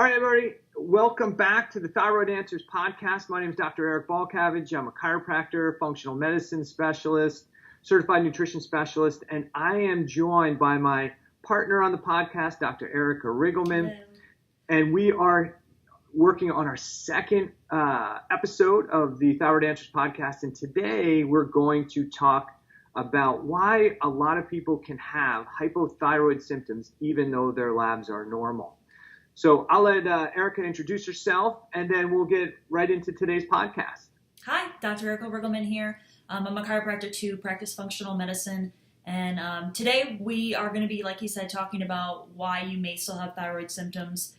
All right, everybody, welcome back to the Thyroid Answers podcast. My name is Dr. Eric Balkavage. I'm a chiropractor, functional medicine specialist, certified nutrition specialist, and I am joined by my partner on the podcast, Dr. Erica Riggleman. Hello. And we are working on our second episode of the Thyroid Answers podcast. And today we're going to talk about why a lot of people can have hypothyroid symptoms even though their labs are normal. So I'll let Erica introduce herself, and then we'll get right into today's podcast. Hi, Dr. Erica Riggleman here. I'm a chiropractor too, practice functional medicine. And today we are going to be, like you said, talking about why you may still have thyroid symptoms.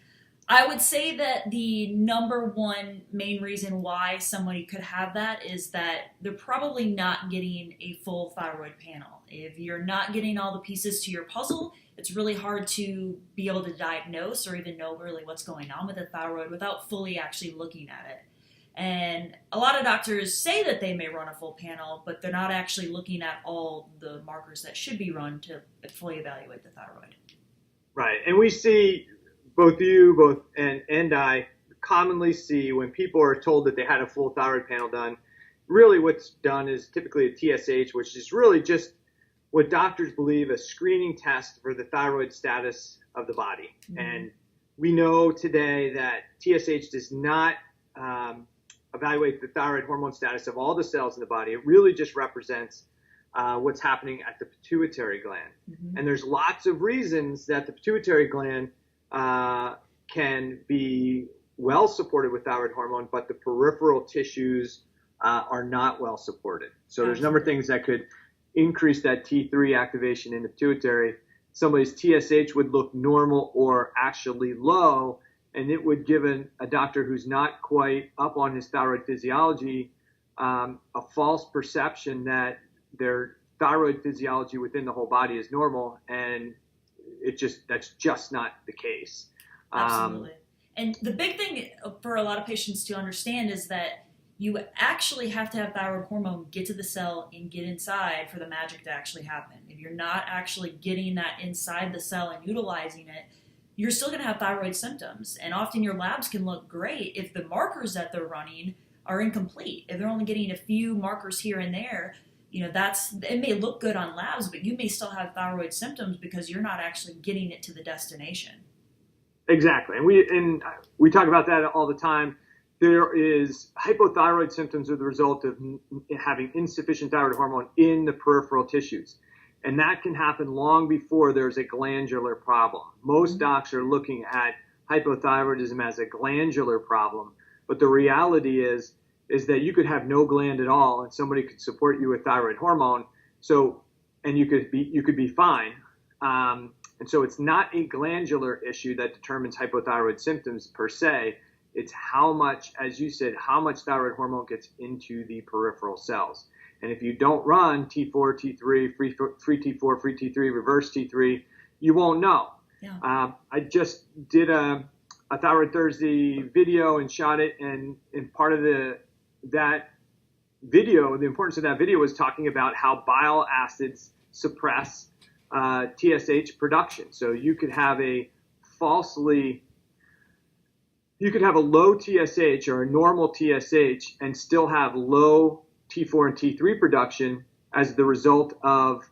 I would say that the number one main reason why somebody could have that is that they're probably not getting a full thyroid panel. If you're not getting all the pieces to your puzzle, it's really hard to be able to diagnose or even know really what's going on with the thyroid without fully actually looking at it. And a lot of doctors say that they may run a full panel, but they're not actually looking at all the markers that should be run to fully evaluate the thyroid. Right, and we see and I commonly see when people are told that they had a full thyroid panel done, really what's done is typically a TSH, which is really just what doctors believe a screening test for the thyroid status of the body. Mm-hmm. And we know today that TSH does not evaluate the thyroid hormone status of all the cells in the body. It really just represents what's happening at the pituitary gland. Mm-hmm. And there's lots of reasons that the pituitary gland can be well supported with thyroid hormone, but the peripheral tissues are not well supported. So there's a number of things that could increase that T3 activation in the pituitary. Somebody's TSH would look normal or actually low, and it would give a doctor who's not quite up on his thyroid physiology a false perception that their thyroid physiology within the whole body is normal, and that's just not the case. Absolutely. And the big thing for a lot of patients to understand is that you actually have to have thyroid hormone get to the cell and get inside for the magic to actually happen. If you're not actually getting that inside the cell and utilizing it, you're still going to have thyroid symptoms. And often your labs can look great if the markers that they're running are incomplete. If they're only getting a few markers here and there, it may look good on labs, but you may still have thyroid symptoms because you're not actually getting it to the destination. Exactly. And we talk about that all the time. There is hypothyroid symptoms are the result of having insufficient thyroid hormone in the peripheral tissues. And that can happen long before there's a glandular problem. Most docs are looking at hypothyroidism as a glandular problem, but the reality is that you could have no gland at all and somebody could support you with thyroid hormone. And you could be fine. And so it's not a glandular issue that determines hypothyroid symptoms per se. It's how much, as you said, how much thyroid hormone gets into the peripheral cells. And if you don't run T4, T3, free T4, free T3, reverse T3, you won't know. Yeah. I just did a Thyroid Thursday video and shot it, and part of that video, the importance of that video was talking about how bile acids suppress TSH production. So you could have a low TSH or a normal TSH and still have low T4 and T3 production as the result of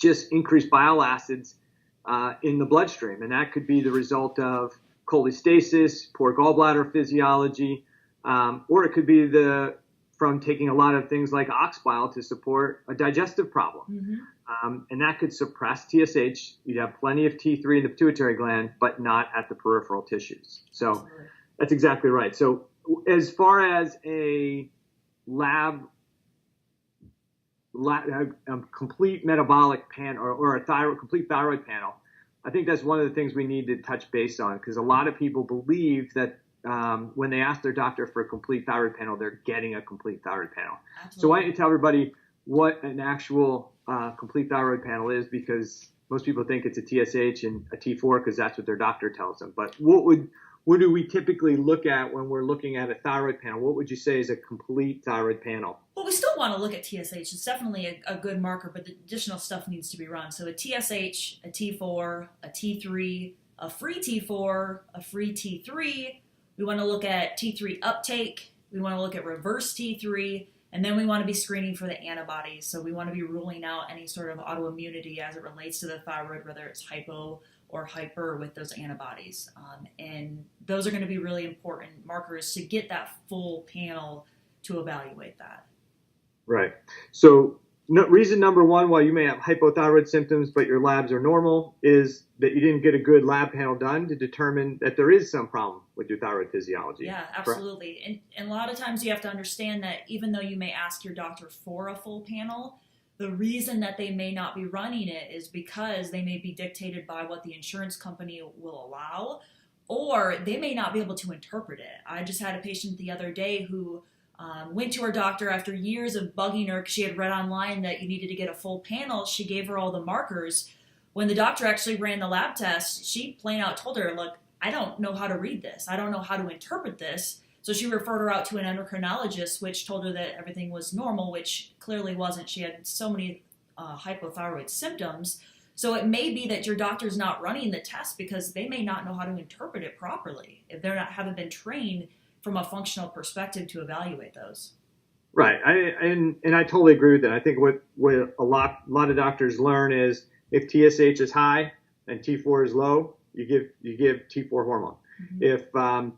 just increased bile acids in the bloodstream. And that could be the result of cholestasis, poor gallbladder physiology, or it could be from taking a lot of things like ox bile to support a digestive problem. Mm-hmm. And that could suppress TSH. You'd have plenty of T3 in the pituitary gland, but not at the peripheral tissues. So Absolutely. That's exactly right. So as far as a complete metabolic panel or a complete thyroid panel, I think that's one of the things we need to touch base on, because a lot of people believe that when they ask their doctor for a complete thyroid panel, they're getting a complete thyroid panel. Absolutely. So why don't you tell everybody what an actual complete thyroid panel is, because most people think it's a TSH and a T4 because that's what their doctor tells them. But what do we typically look at when we're looking at a thyroid panel? What would you say is a complete thyroid panel? Well, we still want to look at TSH. It's definitely a good marker, but the additional stuff needs to be run. So a TSH, a T4, a T3, a free T4, a free T3. We want to look at T3 uptake. We want to look at reverse T3. And then we want to be screening for the antibodies. So we want to be ruling out any sort of autoimmunity as it relates to the thyroid, whether it's hypo or hyper with those antibodies. And those are going to be really important markers to get that full panel to evaluate that. Right. So reason number one why you may have hypothyroid symptoms but your labs are normal is that you didn't get a good lab panel done to determine that there is some problem with your thyroid physiology. Yeah, absolutely. And a lot of times you have to understand that even though you may ask your doctor for a full panel, the reason that they may not be running it is because they may be dictated by what the insurance company will allow, or they may not be able to interpret it. I just had a patient the other day who went to her doctor after years of bugging her because she had read online that you needed to get a full panel. She gave her all the markers. When the doctor actually ran the lab test, she plain out told her, look, I don't know how to read this. I don't know how to interpret this. So she referred her out to an endocrinologist, which told her that everything was normal, which clearly wasn't. She had so many hypothyroid symptoms. So it may be that your doctor's not running the test because they may not know how to interpret it properly if haven't been trained from a functional perspective to evaluate those. Right. I totally agree with that. I think what a lot of doctors learn is if TSH is high and T4 is low, you give T4 hormone. Mm-hmm. If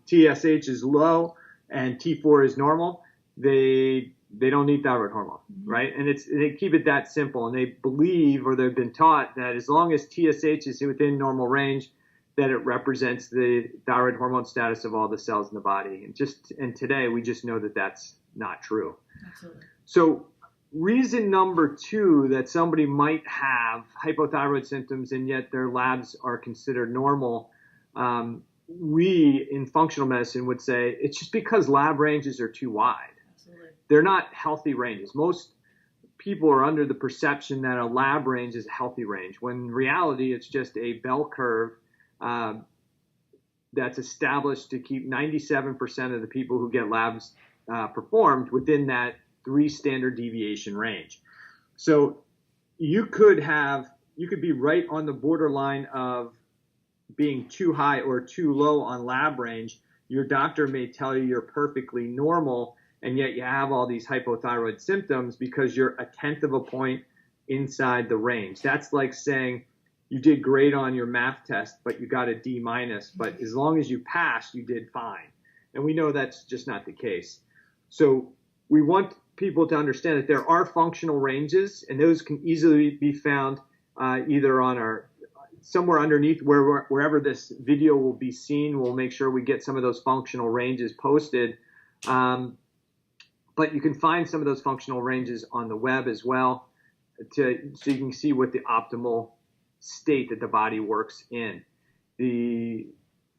TSH is low and T4 is normal, they don't need thyroid hormone, mm-hmm. right? And they keep it that simple, and they believe, or they've been taught, that as long as TSH is within normal range, that it represents the thyroid hormone status of all the cells in the body. And today we just know that that's not true. Absolutely. So reason number two that somebody might have hypothyroid symptoms and yet their labs are considered normal, we in functional medicine would say it's just because lab ranges are too wide. Absolutely. They're not healthy ranges. Most people are under the perception that a lab range is a healthy range, when in reality it's just a bell curve that's established to keep 97% of the people who get labs performed within that 3 standard deviation range. So you could be right on the borderline of being too high or too low on lab range. Your doctor may tell you you're perfectly normal, and yet you have all these hypothyroid symptoms because you're 1/10 of a point inside the range. That's like saying you did great on your math test, but you got a D-, but as long as you passed, you did fine. And we know that's just not the case. So we want people to understand that there are functional ranges, and those can easily be found either on somewhere underneath wherever this video will be seen. We'll make sure we get some of those functional ranges posted. But you can find some of those functional ranges on the web as well, so you can see what the optimal state that the body works in. The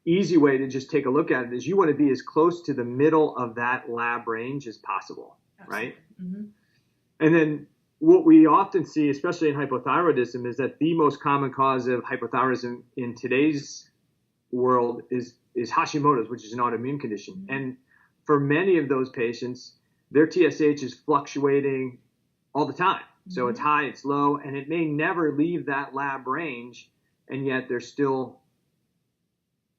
easy way to just take a look at it is you want to be as close to the middle of that lab range as possible. Absolutely. Right? Mm-hmm. And then what we often see, especially in hypothyroidism, is that the most common cause of hypothyroidism in today's world is Hashimoto's, which is an autoimmune condition. Mm-hmm. And for many of those patients, their TSH is fluctuating all the time. So mm-hmm. it's high, it's low, and it may never leave that lab range, and yet there's still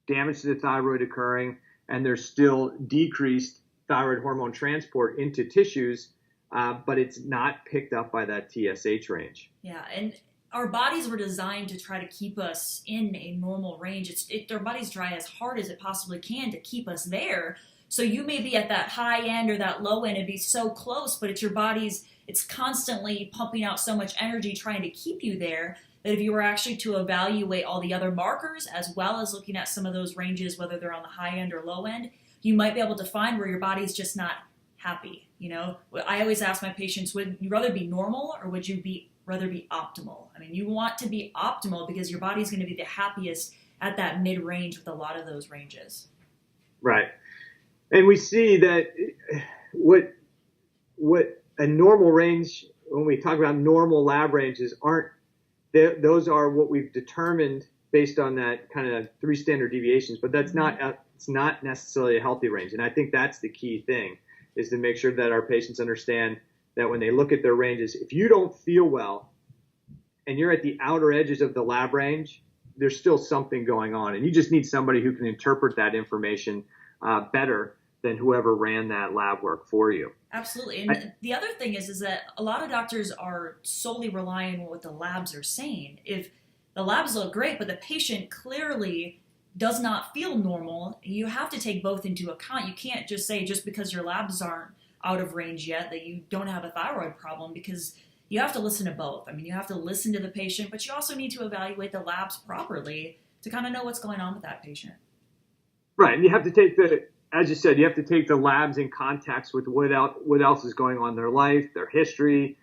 damage to the thyroid occurring, and there's still decreased thyroid hormone transport into tissues, but it's not picked up by that TSH range. Yeah, and our bodies were designed to try to keep us in a normal range. Our bodies try as hard as it possibly can to keep us there. So you may be at that high end or that low end and be so close, but it's your body's, it's constantly pumping out so much energy trying to keep you there that if you were actually to evaluate all the other markers as well as looking at some of those ranges, whether they're on the high end or low end, you might be able to find where your body's just not happy. You know, I always ask my patients, would you rather be normal or would you rather be optimal? I mean, you want to be optimal because your body's going to be the happiest at that mid-range with a lot of those ranges. Right. And we see that what a normal range, when we talk about normal lab ranges, those are what we've determined based on that kind of 3 standard deviations, but that's it's not necessarily a healthy range. And I think that's the key thing, is to make sure that our patients understand that when they look at their ranges, if you don't feel well and you're at the outer edges of the lab range, there's still something going on, and you just need somebody who can interpret that information better than whoever ran that lab work for you. Absolutely. And the other thing is that a lot of doctors are solely relying on what the labs are saying. If the labs look great, but the patient clearly does not feel normal, you have to take both into account. You can't just say just because your labs aren't out of range yet that you don't have a thyroid problem, because you have to listen to both. I mean, you have to listen to the patient, but you also need to evaluate the labs properly to kind of know what's going on with that patient. Right. And you have to take as you said, you have to take the labs in context with what else is going on in their life, their history,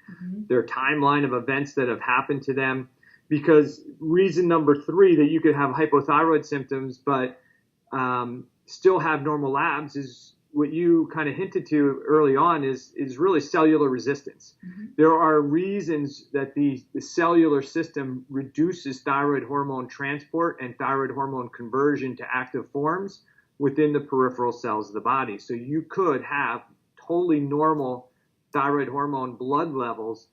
their timeline of events that have happened to them. Because reason number 3 that you could have hypothyroid symptoms but still have normal labs is what you kind of hinted to early on is really cellular resistance. There are reasons that the cellular system reduces thyroid hormone transport and thyroid hormone conversion to active forms within the peripheral cells of the body. So you could have totally normal thyroid hormone blood levels,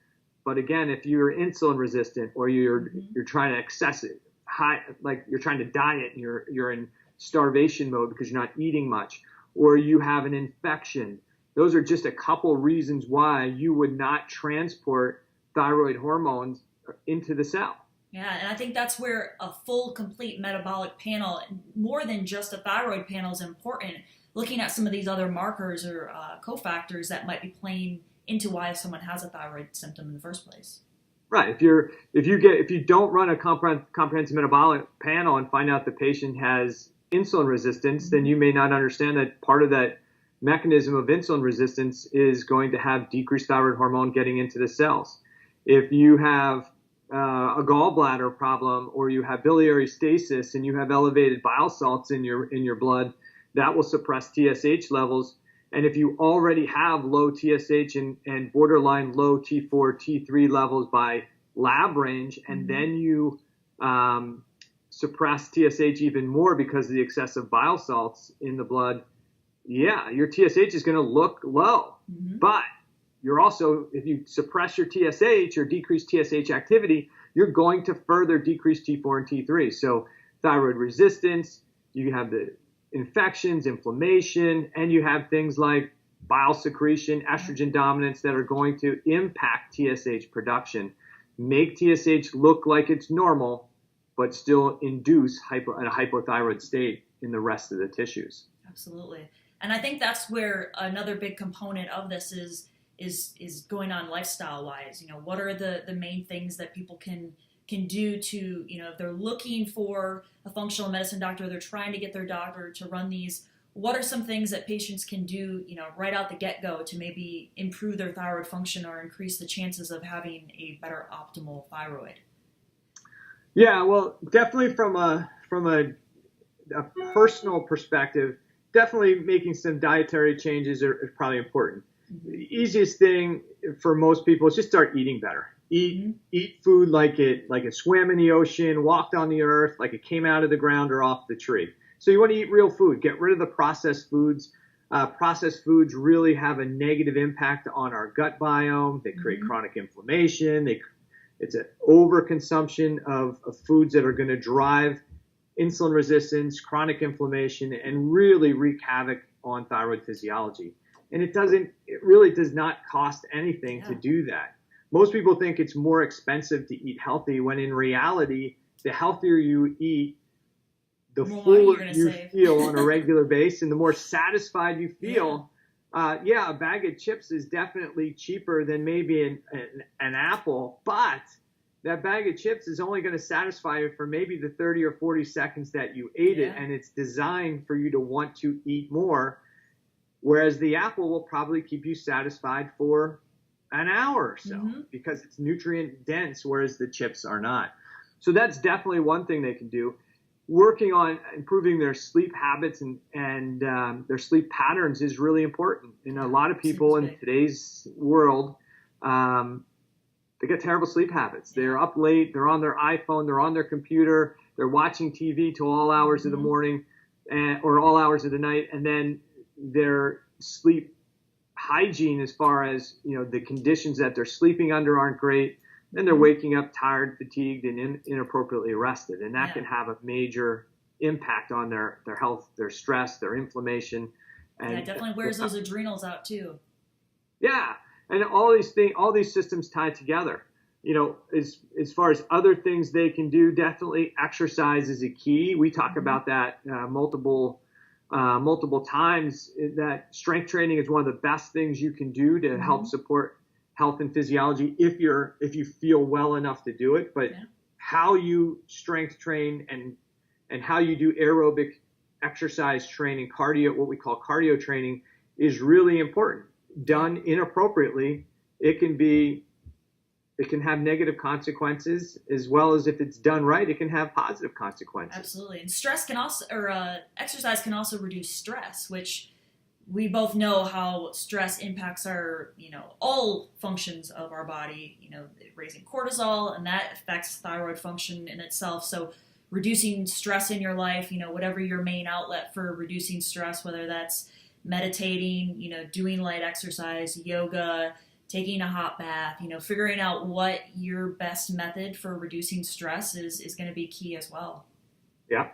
but again, if you're insulin resistant or you're trying to excess it high, like you're trying to diet and you're in starvation mode because you're not eating much, or you have an infection, those are just a couple reasons why you would not transport thyroid hormones into the cell. Yeah, and I think that's where a full, complete metabolic panel, more than just a thyroid panel, is important. Looking at some of these other markers or cofactors that might be playing into why someone has a thyroid symptom in the first place. Right. If you don't run a comprehensive metabolic panel and find out the patient has insulin resistance, then you may not understand that part of that mechanism of insulin resistance is going to have decreased thyroid hormone getting into the cells. If you have a gallbladder problem, or you have biliary stasis and you have elevated bile salts in your blood, that will suppress TSH levels. And if you already have low TSH and borderline low T4, T3 levels by lab range, and then you suppress TSH even more because of the excessive bile salts in the blood, yeah, your TSH is going to look low. But you're also, if you suppress your TSH or decrease TSH activity, you're going to further decrease T4 and T3. So thyroid resistance, you have the infections, inflammation, and you have things like bile secretion, estrogen dominance that are going to impact TSH production, make TSH look like it's normal, but still induce a hypothyroid state in the rest of the tissues. Absolutely. And I think that's where another big component of this is going on lifestyle wise. You know, what are the main things that people can do to, you know, if they're looking for a functional medicine doctor, they're trying to get their doctor to run these, what are some things that patients can do, you know, right out the get-go to maybe improve their thyroid function or increase the chances of having a better optimal thyroid? Yeah, well, definitely from a personal perspective, definitely making some dietary changes are probably important. The easiest thing for most people is just start eating better. Eat food like it swam in the ocean, walked on the earth, like it came out of the ground or off the tree. So you want to eat real food. Get rid of the processed foods. Processed foods really have a negative impact on our gut biome. They create chronic inflammation. It's an overconsumption of foods that are going to drive insulin resistance, chronic inflammation, and really wreak havoc on thyroid physiology. And it really does not cost anything to do that. Most people think it's more expensive to eat healthy, when in reality, the healthier you eat, the fuller you feel on a regular basis, and the more satisfied you feel. A bag of chips is definitely cheaper than maybe an apple, but that bag of chips is only going to satisfy you for maybe the 30 or 40 seconds that you ate it, and it's designed for you to want to eat more. Whereas the apple will probably keep you satisfied for an hour or so because it's nutrient dense, whereas the chips are not. So that's definitely one thing they can do. Working on improving their sleep habits and their sleep patterns is really important. And a lot of people in today's world, they get terrible sleep habits. They're up late, they're on their iPhone, they're on their computer, they're watching TV till all hours of the morning or all hours of the night, and then their sleep hygiene, as far as, you know, the conditions that they're sleeping under, aren't great. and they're waking up tired, fatigued, and inappropriately rested. And that Yeah. can have a major impact on their health, their stress, their inflammation. And Yeah, it definitely wears those adrenals out too. yeah, and all these systems tie together. As far as other things they can do, definitely exercise is a key. We talk about that multiple times. That strength training is one of the best things you can do to help support health and physiology if you feel well enough to do it. But how you strength train and how you do aerobic exercise training, cardio, what we call cardio training, is really important. Done inappropriately, it can have negative consequences, as well as if it's done right, it can have positive consequences. Absolutely. And stress can also, exercise can also reduce stress, which we both know how stress impacts our, all functions of our body, raising cortisol, and that affects thyroid function in itself. So reducing stress in your life, whatever your main outlet for reducing stress, whether that's meditating, doing light exercise, yoga, taking a hot bath, figuring out what your best method for reducing stress is going to be key as well. Yeah.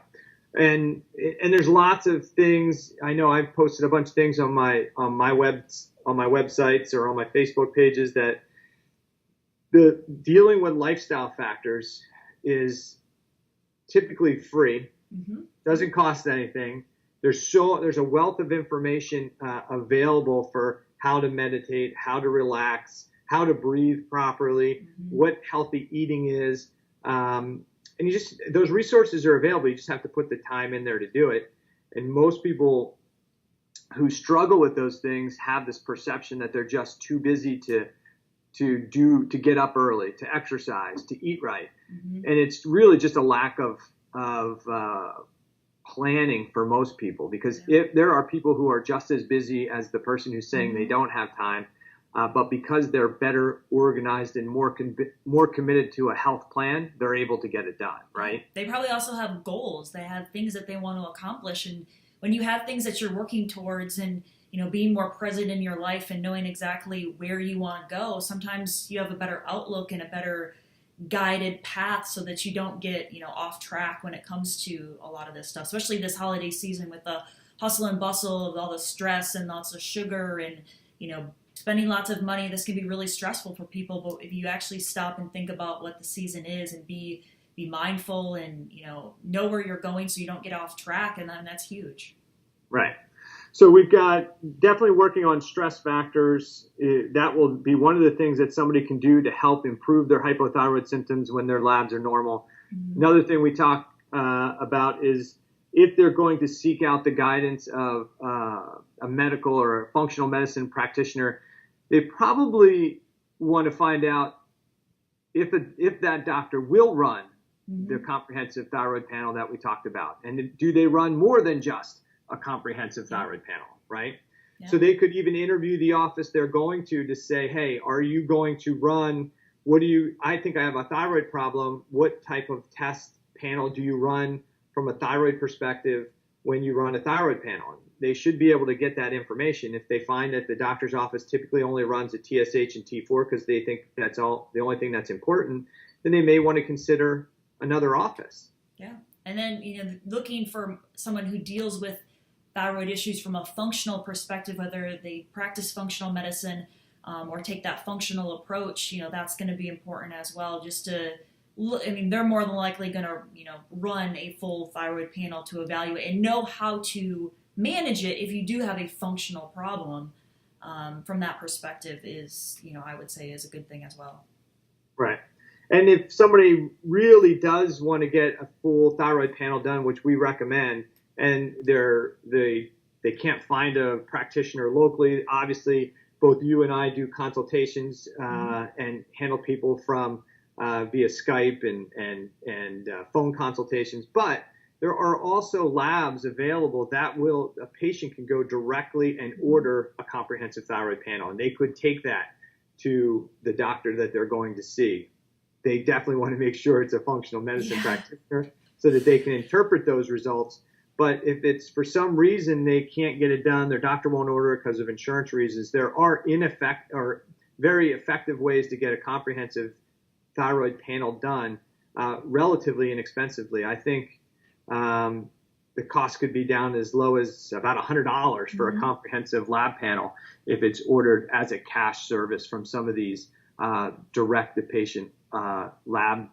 And there's lots of things. I know I've posted a bunch of things on my websites or on my Facebook pages that the dealing with lifestyle factors is typically free, doesn't cost anything. There's a wealth of information available for how to meditate, how to relax, how to breathe properly, what healthy eating is. And those resources are available. You just have to put the time in there to do it. And most people who struggle with those things have this perception that they're just too busy to get up early, to exercise, to eat right. And it's really just a lack of planning for most people, because if there are people who are just as busy as the person who's saying they don't have time, but because they're better organized and more committed to a health plan, they're able to get it done, right? They probably also have goals. They have things that they want to accomplish, and when you have things that you're working towards, and being more present in your life and knowing exactly where you want to go, sometimes you have a better outlook and a better guided path so that you don't get off track when it comes to a lot of this stuff, especially this holiday season with the hustle and bustle of all the stress and lots of sugar and spending lots of money. This can be really stressful for people, but if you actually stop and think about what the season is and be mindful and know where you're going so you don't get off track, and then that's huge. Right. So we've got definitely working on stress factors. That will be one of the things that somebody can do to help improve their hypothyroid symptoms when their labs are normal. Another thing we talk about is if they're going to seek out the guidance of a medical or a functional medicine practitioner, they probably want to find out if that doctor will run the comprehensive thyroid panel that we talked about. And do they run more than just a comprehensive thyroid panel, right? Yeah. So they could even interview the office they're going to say, hey, are you going to run, I think I have a thyroid problem. What type of test panel do you run from a thyroid perspective when you run a thyroid panel? They should be able to get that information. If they find that the doctor's office typically only runs a TSH and T4 because they think that's the only thing that's important, then they may want to consider another office. Yeah. And then, looking for someone who deals with thyroid issues from a functional perspective, whether they practice functional medicine or take that functional approach, that's going to be important as well. Just to, they're more than likely going to, run a full thyroid panel to evaluate and know how to manage it if you do have a functional problem. From that perspective is, I would say is a good thing as well. Right. And if somebody really does want to get a full thyroid panel done, which we recommend, and they can't find a practitioner locally, obviously both you and I do consultations and handle people from via Skype and phone consultations. But there are also labs available that a patient can go directly and order a comprehensive thyroid panel, and they could take that to the doctor that they're going to see. They definitely want to make sure it's a functional medicine practitioner so that they can interpret those results. But if it's for some reason they can't get it done, their doctor won't order it because of insurance reasons, there are very effective ways to get a comprehensive thyroid panel done relatively inexpensively. I think the cost could be down as low as about $100 for a comprehensive lab panel if it's ordered as a cash service from some of these direct-to-patient lab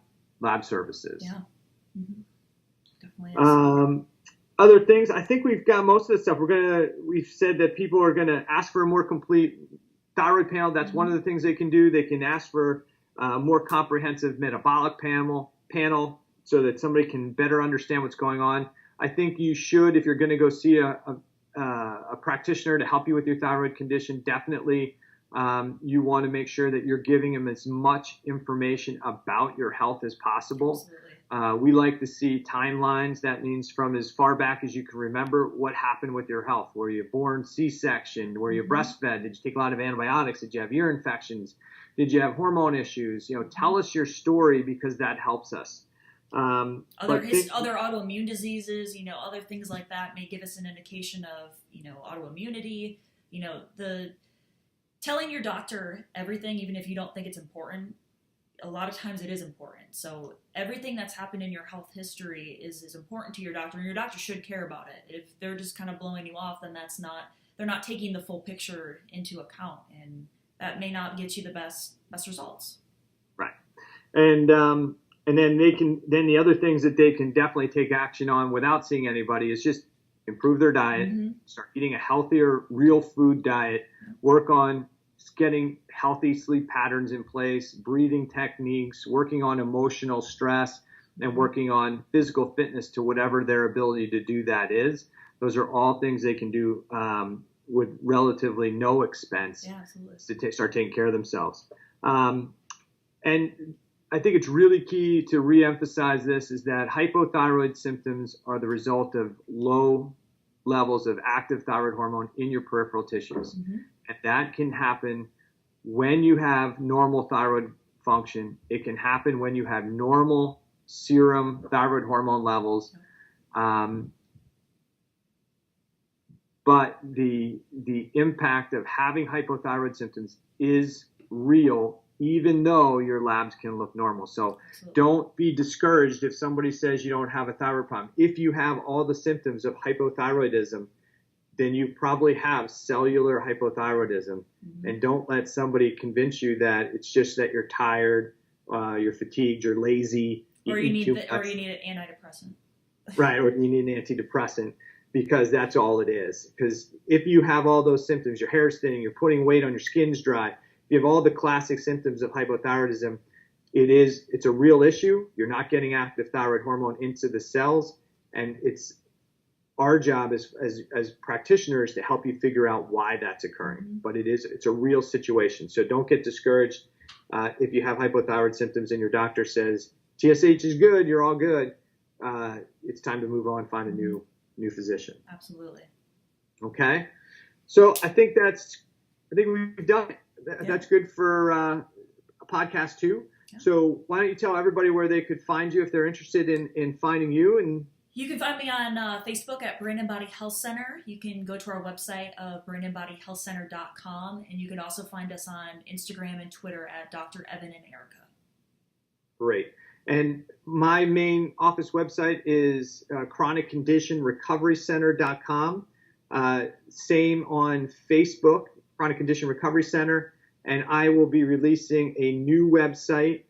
services. Yeah, definitely. Other things, I think we've got most of the stuff. We've said that people are gonna ask for a more complete thyroid panel. That's one of the things they can do. They can ask for a more comprehensive metabolic panel so that somebody can better understand what's going on. I think you should, if you're going to go see a practitioner to help you with your thyroid condition, definitely you want to make sure that you're giving them as much information about your health as possible. We like to see timelines. That means from as far back as you can remember what happened with your health. Were you born C-section? Were you breastfed? Did you take a lot of antibiotics? Did you have ear infections? Did you have hormone issues? Tell us your story, because that helps us. Other autoimmune diseases, other things like that may give us an indication of, autoimmunity. The telling your doctor everything, even if you don't think it's important, a lot of times it is important. So everything that's happened in your health history is important to your doctor, and your doctor should care about it. If they're just kind of blowing you off, then they're not taking the full picture into account, and that may not get you the best results. Right. And then the other things that they can definitely take action on without seeing anybody is just improve their diet, start eating a healthier, real food diet, work on getting healthy sleep patterns in place, breathing techniques, working on emotional stress, and working on physical fitness to whatever their ability to do that is. Those are all things they can do with relatively no expense to start taking care of themselves. And I think it's really key to reemphasize this, is that hypothyroid symptoms are the result of low levels of active thyroid hormone in your peripheral tissues. And that can happen when you have normal thyroid function. It can happen when you have normal serum thyroid hormone levels. But the impact of having hypothyroid symptoms is real, even though your labs can look normal. So don't be discouraged if somebody says you don't have a thyroid problem. If you have all the symptoms of hypothyroidism, then you probably have cellular hypothyroidism. And don't let somebody convince you that it's just that you're tired, you're fatigued, you're lazy. Or you need an antidepressant. Right, or you need an antidepressant, because that's all it is. Because if you have all those symptoms, your hair's thinning, you're putting weight on, your skin's dry, you have all the classic symptoms of hypothyroidism, it's a real issue. You're not getting active thyroid hormone into the cells, and it's our job as practitioners to help you figure out why that's occurring. But it's a real situation. So don't get discouraged if you have hypothyroid symptoms and your doctor says TSH is good, you're all good. It's time to move on, find a new physician. Absolutely. Okay. So I think we've done it. That's good for a podcast too. Yeah. So why don't you tell everybody where they could find you if they're interested in finding you? And you can find me on Facebook at Brain and Body Health Center. You can go to our website of brainandbodyhealthcenter.com, and you can also find us on Instagram and Twitter at Dr. Evan and Erica. Great. And my main office website is chronicconditionrecoverycenter.com. Same on Facebook, Chronic Condition Recovery Center. And I will be releasing a new website,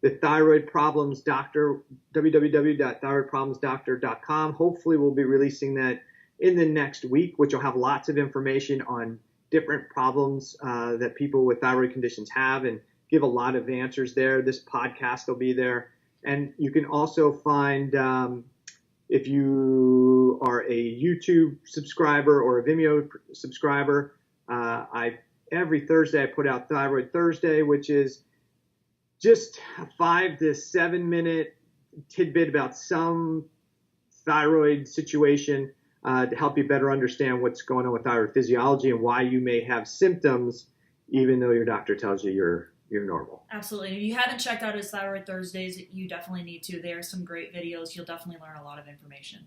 the Thyroid Problems Doctor, www.thyroidproblemsdoctor.com. Hopefully we'll be releasing that in the next week, which will have lots of information on different problems that people with thyroid conditions have, and give a lot of answers there. This podcast will be there. And you can also find, if you are a YouTube subscriber or a Vimeo subscriber, every Thursday I put out Thyroid Thursday, which is just a 5 to 7 minute tidbit about some thyroid situation to help you better understand what's going on with thyroid physiology and why you may have symptoms even though your doctor tells you you're normal. Absolutely. If you haven't checked out his Thyroid Thursdays, you definitely need to. There are some great videos. You'll definitely learn a lot of information.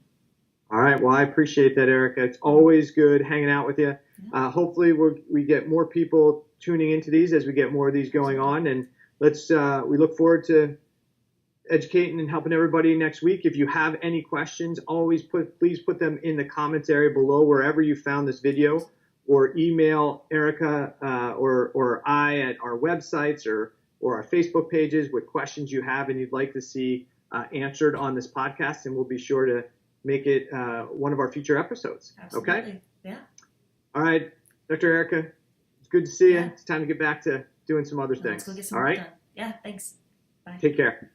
All right. Well, I appreciate that, Erica. It's always good hanging out with you. Yeah. Hopefully we get more people tuning into these as we get more of these going on, and we look forward to educating and helping everybody next week. If you have any questions, please put them in the comments area below wherever you found this video, or email Erica or I at our websites or our Facebook pages with questions you have and you'd like to see answered on this podcast, and we'll be sure to make it one of our future episodes. Absolutely. Okay? Yeah. All right, Dr. Erica, it's good to see you. Yeah. It's time to get back to doing some other things. Let's go get some all work right? done. Yeah, thanks. Bye. Take care.